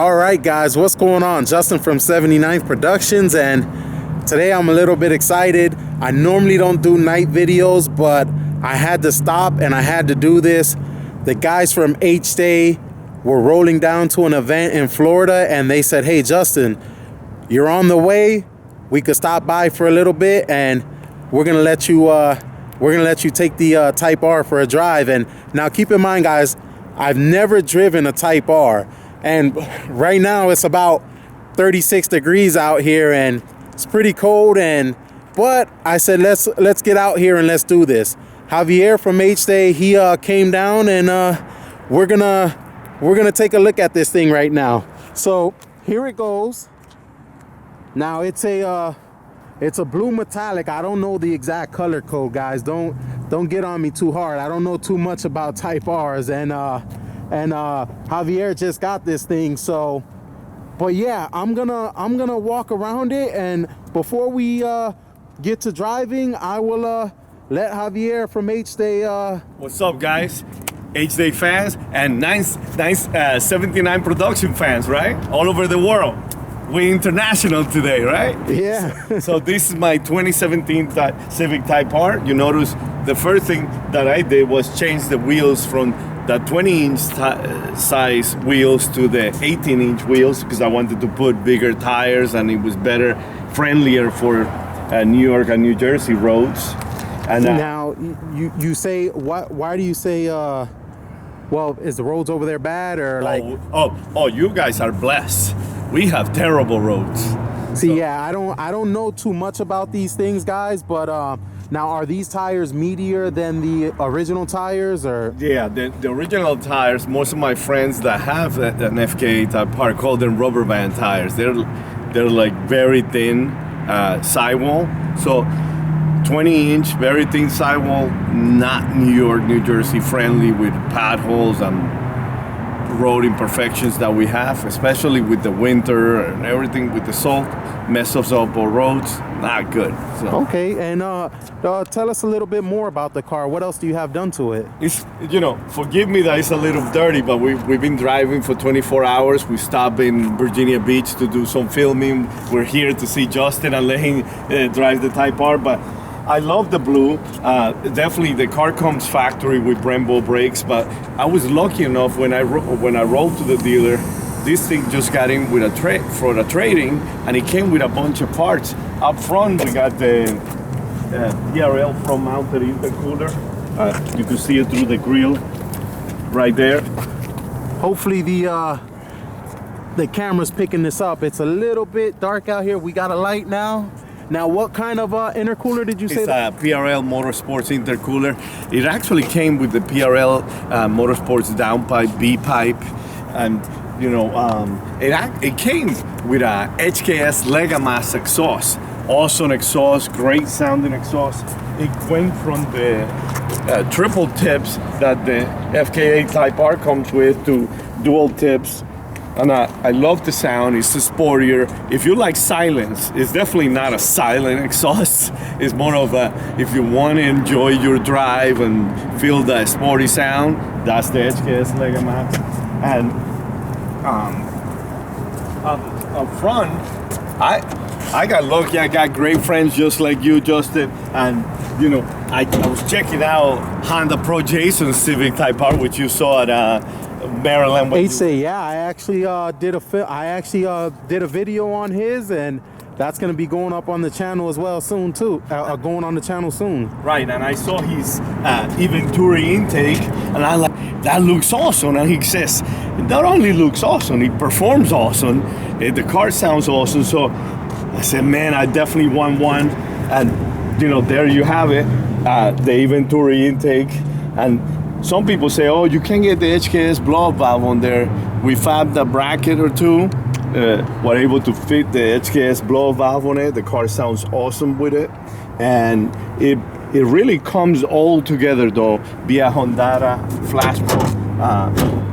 All right, guys, what's going on? Justin from 79th Productions, and today I'm a little bit excited. I normally don't do night videos, but I had to stop and I had to do this. The guys from HDAY were rolling down to an event in Florida, and they said, "Hey, Justin, you're on the way. We could stop by for a little bit, and we're gonna let you take the Type R for a drive." And now, keep in mind, guys, I've never driven a Type R. And right now it's about 36 degrees out here and it's pretty cold, but I said let's get out here and let's do this. Javier from HDAY, he came down, and we're gonna take a look at this thing right now. So here it goes. Now it's a blue metallic. I don't know the exact color code, guys. Don't get on me too hard. I don't know too much about Type R's, and Javier just got this thing. So, but yeah, I'm gonna walk around it, and before we get to driving, I will let Javier from HDAY. What's up, guys? HDAY fans and 79 production fans, right? All over the world. We're international today, right? Yeah. So this is my 2017 Civic Type R. You notice the first thing that I did was change the wheels from the 20-inch size wheels to the 18-inch wheels, because I wanted to put bigger tires and it was better, friendlier for New York and New Jersey roads. And now you say, why do you say well, is the roads over there bad, or like? Oh, you guys are blessed. We have terrible roads. See, so, yeah, I don't know too much about these things, guys, but now, are these tires meatier than the original tires, or? Yeah, the original tires, most of my friends that have an FKA Type R call them rubber band tires. They're like very thin sidewall. So 20-inch, very thin sidewall, not New York, New Jersey friendly, with potholes and road imperfections that we have, especially with the winter and everything with the salt, messes up our roads. Not good. So. Okay, and tell us a little bit more about the car. What else do you have done to it? It's, forgive me that it's a little dirty, but we've been driving for 24 hours. We stopped in Virginia Beach to do some filming. We're here to see Justin and let him drive the Type R, but I love the blue. Definitely the car comes factory with Brembo brakes, but I was lucky enough when I rolled to the dealer, this thing just got in with for a trading, and it came with a bunch of parts. Up front we got the PRL front mounted intercooler. You can see it through the grill right there. Hopefully the camera's picking this up. It's a little bit dark out here. We got a light now. Now, what kind of intercooler did you say? It's a PRL Motorsports intercooler. It actually came with the PRL Motorsports downpipe, B-pipe, and it came with a HKS Legamas exhaust. Awesome exhaust, great sounding exhaust. It went from the triple tips that the FKA Type R comes with to dual tips. And I love the sound. It's sportier. If you like silence, it's definitely not a silent exhaust. It's more of a, if you want to enjoy your drive and feel the sporty sound, that's the HKS Legamas. And up front, I got lucky. I got great friends just like you, Justin. And I was checking out Honda Pro Jason's Civic Type R, which you saw at Maryland. HDAY, yeah, I actually did a video on his, and that's going to be going up on the channel as well soon too. Going on the channel soon. Right, and I saw his Venturi intake, and I like, that looks awesome. And he says, it not only looks awesome, it performs awesome. The car sounds awesome. So I said, man, I definitely want one. And there you have it, the Venturi intake. And some people say, oh, you can get the HKS blow-up valve on there. We fabbed a bracket or two. We're able to fit the HKS blow-up valve on it. The car sounds awesome with it. And it really comes all together, though, via Honda Flash Pro.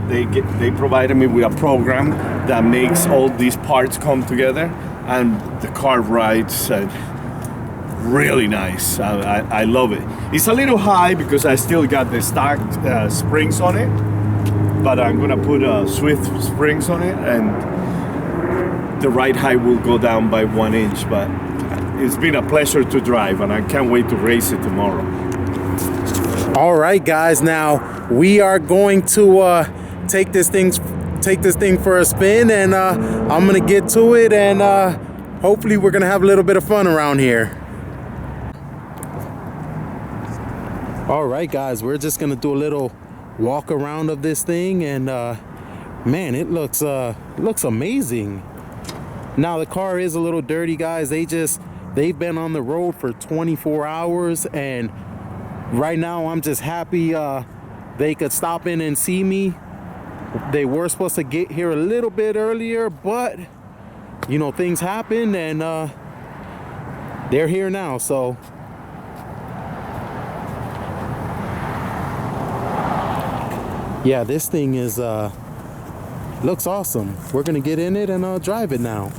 They provided me with a program that makes all these parts come together. And the car rides really nice. I love it. It's a little high because I still got the stock springs on it, but I'm gonna put Swift springs on it, and the ride height will go down by 1 inch. But it's been a pleasure to drive, and I can't wait to race it tomorrow. All right, guys. Now we are going to take this thing for a spin, and I'm gonna get to it, and hopefully we're gonna have a little bit of fun around here. All right, guys, we're just gonna do a little walk around of this thing, and man, it looks amazing. Now the car is a little dirty, guys. They've been on the road for 24 hours, and right now I'm just happy they could stop in and see me. They were supposed to get here a little bit earlier, but you know, things happen, and they're here now. So yeah, this thing is looks awesome. We're gonna get in it and drive it now.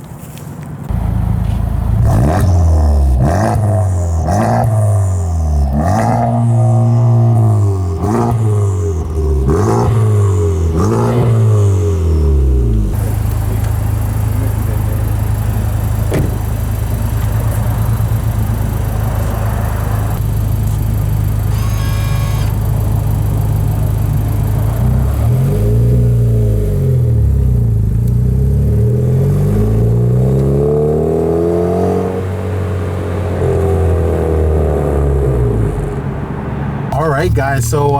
Alright, guys, so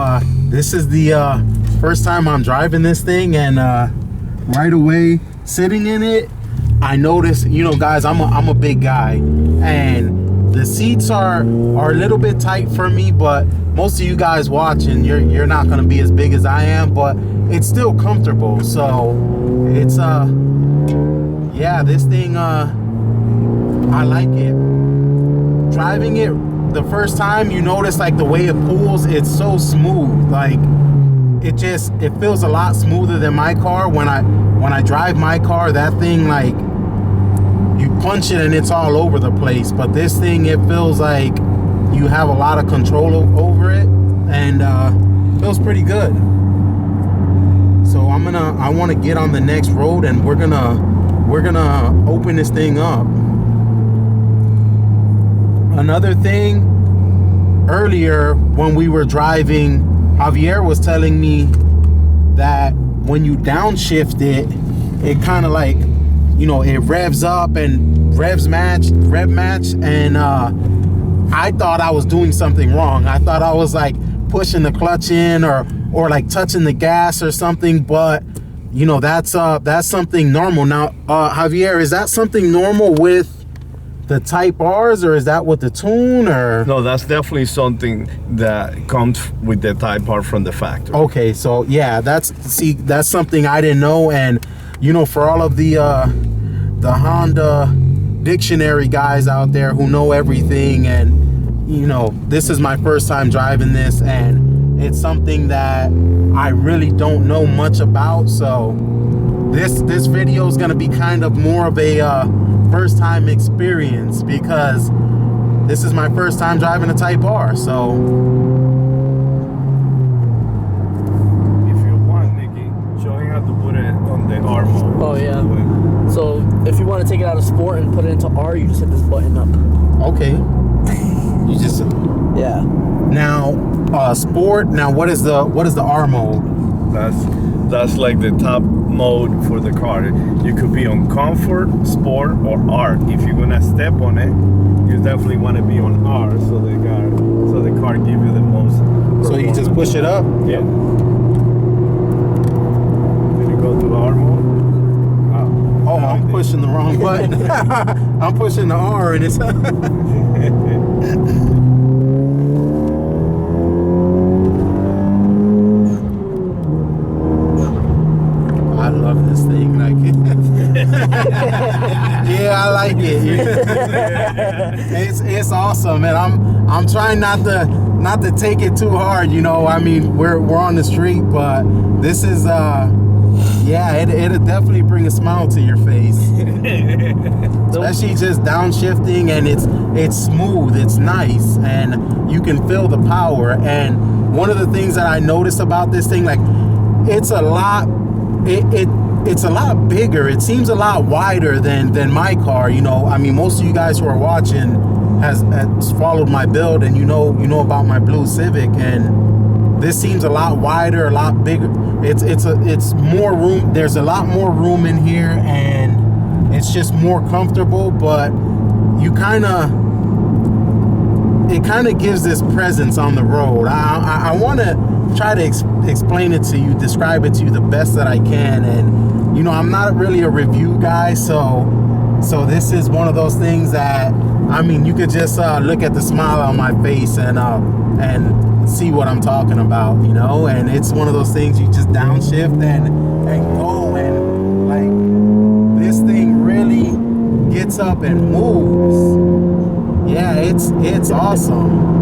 this is the first time I'm driving this thing, and right away sitting in it, I noticed, you know, guys, I'm a big guy, and the seats are a little bit tight for me, but most of you guys watching, you're not gonna be as big as I am, but it's still comfortable. So it's yeah, this thing I like it. Driving it the first time, you notice like the way it pulls, it's so smooth. Like it feels a lot smoother than my car. When I drive my car, that thing, like, you punch it and it's all over the place. But this thing, it feels like you have a lot of control over it, and feels pretty good. So I want to get on the next road, and we're gonna open this thing up. Another thing, earlier when we were driving, Javier was telling me that when you downshift it kind of, like, you know, it revs up and rev match, and I thought I was doing something wrong. I thought I was like pushing the clutch in or like touching the gas or something, but you know, that's something normal. Now, Javier, is that something normal with the Type R's, or is that with the tune? Or no, that's definitely something that comes with the Type R from the factory. Okay, so yeah, that's something I didn't know. And you know, for all of the Honda dictionary guys out there who know everything, and you know, this is my first time driving this, and it's something that I really don't know much about. So this video is gonna be kind of more of a first time experience, because this is my first time driving a Type R. So if you want, Nikki, show him how to put it on the R mode. Oh yeah. So if you want to take it out of sport and put it into R, you just hit this button up. okay. You just Yeah. now sport. Now what is the R mode? That's like the top mode for the car. You could be on comfort, sport, or R. If you're gonna step on it, you definitely want to be on R, so the car give you the most performance. So you just push it up? Yeah. Did you go to R mode? Oh, I'm pushing the wrong button. I'm pushing the R, and it's I love this thing. Like, yeah, I like it. It's awesome, and I'm trying not to take it too hard. You know, I mean, we're on the street, but this is yeah, it'll definitely bring a smile to your face. Especially just downshifting, and it's smooth, it's nice, and you can feel the power. And one of the things that I noticed about this thing, like, it's a lot, it's a lot bigger. It seems a lot wider than my car. You know, I mean, most of you guys who are watching has followed my build, and you know about my blue Civic, and this seems a lot wider, a lot bigger. It's more room. There's a lot more room in here, and it's just more comfortable. But it kind of gives this presence on the road. I want to try to explain it to you, describe it to you the best that I can. And you know, I'm not really a review guy, so this is one of those things that, I mean, you could just look at the smile on my face and see what I'm talking about, you know. And it's one of those things you just downshift and go, and like this thing really gets up and moves. Yeah, it's awesome.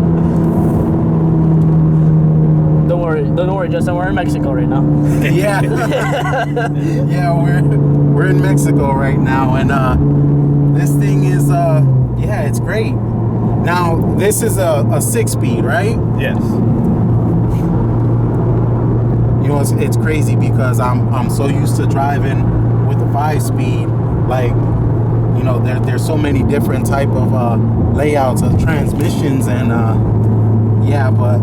Don't worry, Justin. We're in Mexico right now. Yeah, yeah, we're in Mexico right now, and this thing is yeah, it's great. Now this is a 6-speed, right? Yes. You know, it's crazy because I'm so used to driving with a 5-speed. Like, you know, there's so many different type of layouts of transmissions, and yeah, but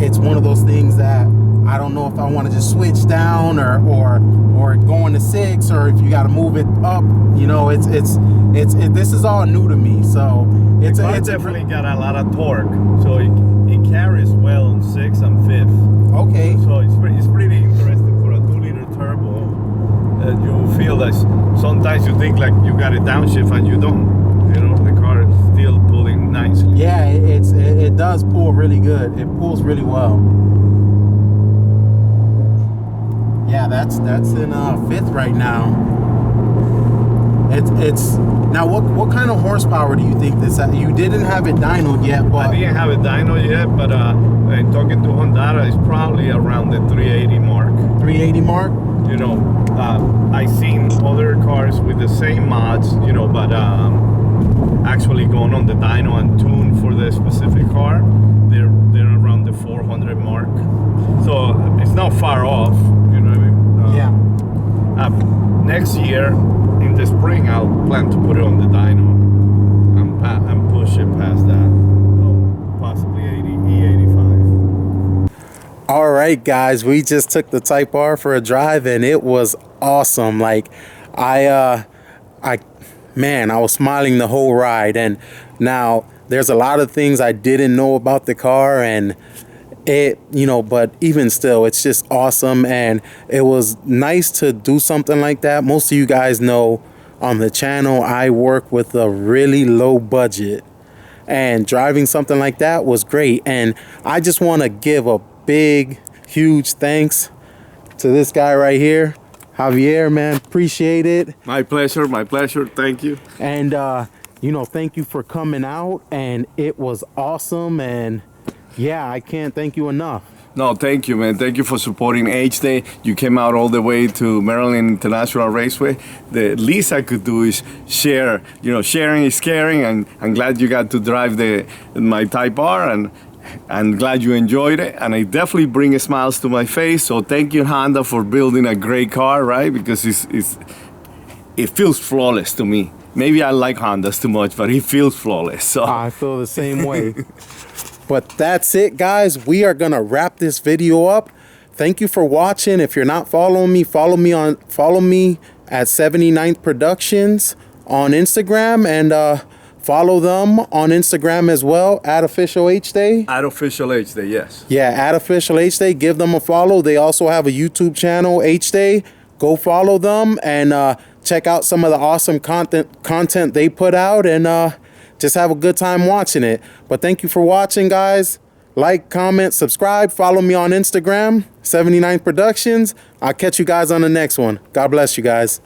it's one of those things that I don't know if I want to just switch down or go into 6, or if you got to move it up. You know, it's this is all new to me, so it's definitely got a lot of torque, so it carries well on 6 and 5th. Okay. So it's pretty interesting for a 2-liter turbo. You feel that sometimes you think like you got a downshift and you don't. You know, the car is still pulling nicely. Yeah, it does pull really good. It pulls really well. Yeah, that's in 5th right now. It's now what kind of horsepower do you think this has? You didn't have it dynoed yet, but I didn't have it dyno yet, but talking to Honda, it's probably around the 380 mark. 380 mark. You know, I've seen other cars with the same mods, you know, but actually going on the dyno and tune for the specific car, they're around the 400 mark. So it's not far off, you know what I mean? Yeah. Next year, in the spring, I'll plan to put it on the dyno and push it past that. So possibly E85. All right, guys, we just took the Type R for a drive, and it was awesome. Like, man, I was smiling the whole ride. And now there's a lot of things I didn't know about the car, and it, you know, but even still, it's just awesome. And it was nice to do something like that. Most of you guys know on the channel, I work with a really low budget, and driving something like that was great. And I just want to give a big, huge thanks to this guy right here, Javier, man. Appreciate it. My pleasure, thank you. And you know, thank you for coming out, and it was awesome. And yeah, I can't thank you enough. No, thank you, man. Thank you for supporting HDAY. You came out all the way to Maryland International Raceway. The least I could do is share. You know, sharing is caring, and I'm glad you got to drive my Type R, and I'm glad you enjoyed it. And it definitely brings smiles to my face. So thank you, Honda, for building a great car, right? Because it feels flawless to me. Maybe I like Hondas too much, but it feels flawless. So I feel the same way. But that's it, guys. We are gonna wrap this video up. Thank you for watching. If you're not following me, follow me at 79th Productions on Instagram, and follow them on Instagram as well, at Official HDAY. at Official HDAY, yes. Yeah, at Official HDAY. Give them a follow. They also have a YouTube channel, HDAY. Go follow them and check out some of the awesome content they put out, and just have a good time watching it. But thank you for watching, guys. Like, comment, subscribe. Follow me on Instagram, 79th Productions. I'll catch you guys on the next one. God bless you guys.